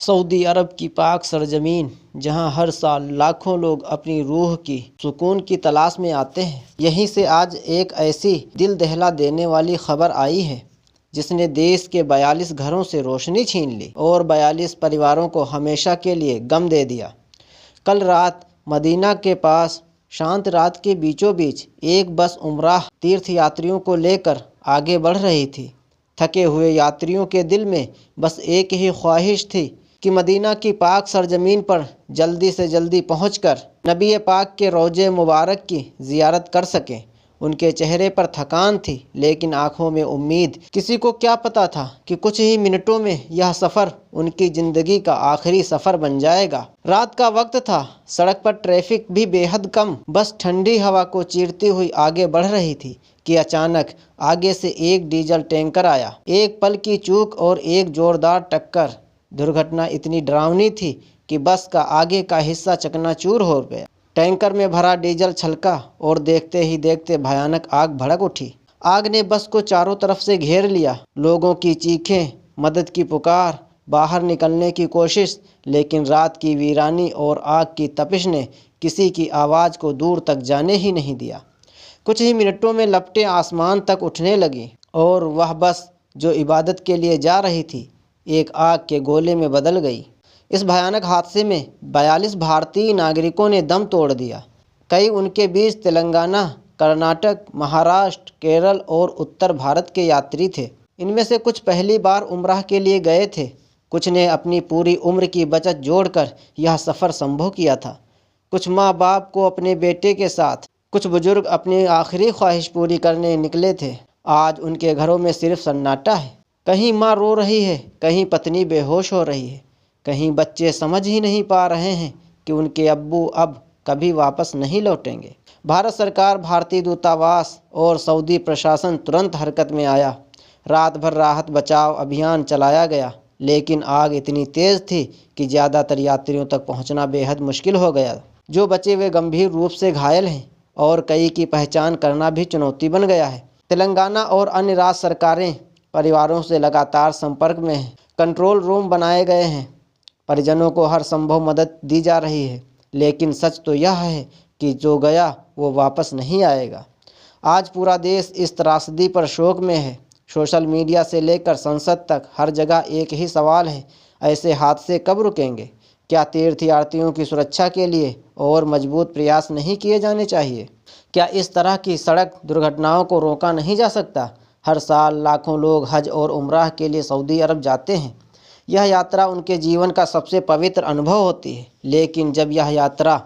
Saudi अरब की पाक सरजमीन, जहां हर साल लाखों लोग अपनी रूह की सुकून की तलाश में आते हैं, यहीं से आज एक ऐसी दिल दहला देने वाली खबर आई है जिसने देश के 42 घरों से रोशनी छीन ली और 42 परिवारों को हमेशा के लिए गम दे दिया। कल रात मदीना के पास शांत रात के बीचों बीच एक बस उमराह तीर्थ यात्रियों को लेकर आगे बढ़ रही थी। थके हुए यात्रियों के दिल में बस एक ही ख्वाहिश थी कि मदीना की पाक सरजमीन पर जल्दी से जल्दी पहुंचकर नबी पाक के रोज़े मुबारक की ज़ियारत कर सकें। उनके चेहरे पर थकान थी लेकिन आंखों में उम्मीद। किसी को क्या पता था कि कुछ ही मिनटों में यह सफ़र उनकी ज़िंदगी का आखिरी सफ़र बन जाएगा। रात का वक्त था, सड़क पर ट्रैफिक भी बेहद कम। बस ठंडी हवा को चीरती हुई आगे बढ़ रही थी कि अचानक आगे से एक डीजल टैंकर आया। एक पल की चूक और एक जोरदार टक्कर। दुर्घटना इतनी डरावनी थी कि बस का आगे का हिस्सा चकनाचूर हो गया। टैंकर में भरा डीजल छलका और देखते ही देखते भयानक आग भड़क उठी। आग ने बस को चारों तरफ से घेर लिया। लोगों की चीखें, मदद की पुकार, बाहर निकलने की कोशिश, लेकिन रात की वीरानी और आग की तपिश ने किसी की आवाज़ को दूर तक जाने ही नहीं दिया। कुछ ही मिनटों में लपटें आसमान तक उठने लगी और वह बस जो इबादत के लिए जा रही थी एक आग के गोले में बदल गई। इस भयानक हादसे में 42 भारतीय नागरिकों ने दम तोड़ दिया। कई उनके बीच तेलंगाना, कर्नाटक, महाराष्ट्र, केरल और उत्तर भारत के यात्री थे। इनमें से कुछ पहली बार उम्राह के लिए गए थे। कुछ ने अपनी पूरी उम्र की बचत जोड़कर यह सफ़र संभव किया था। कुछ माँ बाप को अपने बेटे के साथ, कुछ बुजुर्ग अपनी आखिरी ख्वाहिश पूरी करने निकले थे। आज उनके घरों में सिर्फ सन्नाटा है। कहीं माँ रो रही है, कहीं पत्नी बेहोश हो रही है, कहीं बच्चे समझ ही नहीं पा रहे हैं कि उनके अब्बू अब कभी वापस नहीं लौटेंगे। भारत सरकार, भारतीय दूतावास और सऊदी प्रशासन तुरंत हरकत में आया। रात भर राहत बचाव अभियान चलाया गया, लेकिन आग इतनी तेज़ थी कि ज़्यादातर यात्रियों तक पहुंचना बेहद मुश्किल हो गया। जो बचे वे गंभीर रूप से घायल हैं और कई की पहचान करना भी चुनौती बन गया है। तेलंगाना और अन्य राज्य सरकारें परिवारों से लगातार संपर्क में हैं। कंट्रोल रूम बनाए गए हैं। परिजनों को हर संभव मदद दी जा रही है, लेकिन सच तो यह है कि जो गया वो वापस नहीं आएगा। आज पूरा देश इस त्रासदी पर शोक में है। सोशल मीडिया से लेकर संसद तक हर जगह एक ही सवाल है, ऐसे हादसे कब रुकेंगे? क्या तीर्थयात्रियों की सुरक्षा के लिए और मजबूत प्रयास नहीं किए जाने चाहिए? क्या इस तरह की सड़क दुर्घटनाओं को रोका नहीं जा सकता? हर साल लाखों लोग हज और उम्राह के लिए सऊदी अरब जाते हैं। यह यात्रा उनके जीवन का सबसे पवित्र अनुभव होती है, लेकिन जब यह यात्रा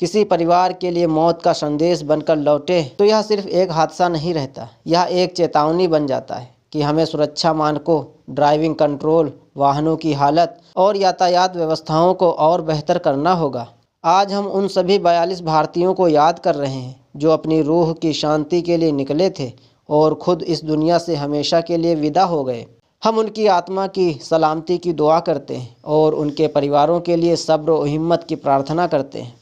किसी परिवार के लिए मौत का संदेश बनकर लौटे तो यह सिर्फ एक हादसा नहीं रहता, यह एक चेतावनी बन जाता है कि हमें सुरक्षा मानकों, ड्राइविंग कंट्रोल, वाहनों की हालत और यातायात व्यवस्थाओं को और बेहतर करना होगा। आज हम उन सभी 42 भारतीयों को याद कर रहे हैं जो अपनी रूह की शांति के लिए निकले थे और खुद इस दुनिया से हमेशा के लिए विदा हो गए। हम उनकी आत्मा की सलामती की दुआ करते हैं और उनके परिवारों के लिए सब्र और हिम्मत की प्रार्थना करते हैं।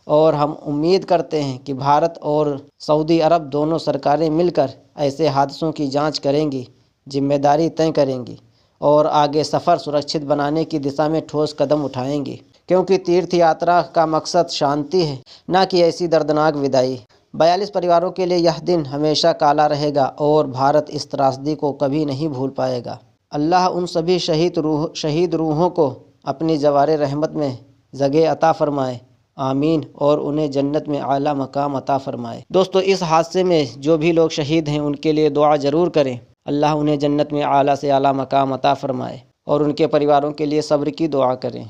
और हम उम्मीद करते हैं कि भारत और सऊदी अरब दोनों सरकारें मिलकर ऐसे हादसों की जांच करेंगी, जिम्मेदारी तय करेंगी और आगे सफ़र सुरक्षित बनाने की दिशा में ठोस कदम उठाएंगी, क्योंकि तीर्थ यात्रा का मकसद शांति है, न कि ऐसी दर्दनाक विदाई। 42 परिवारों के लिए यह दिन हमेशा काला रहेगा और भारत इस त्रासदी को कभी नहीं भूल पाएगा। अल्लाह उन सभी शहीद रूहों को अपनी जवारे रहमत में जगह अता फरमाए, आमीन, और उन्हें जन्नत में आला मकाम अता फरमाए। दोस्तों, इस हादसे में जो भी लोग शहीद हैं उनके लिए दुआ ज़रूर करें। अल्लाह उन्हें जन्नत में आला से आला मकाम अता फरमाए और उनके परिवारों के लिए सब्र की दुआ करें।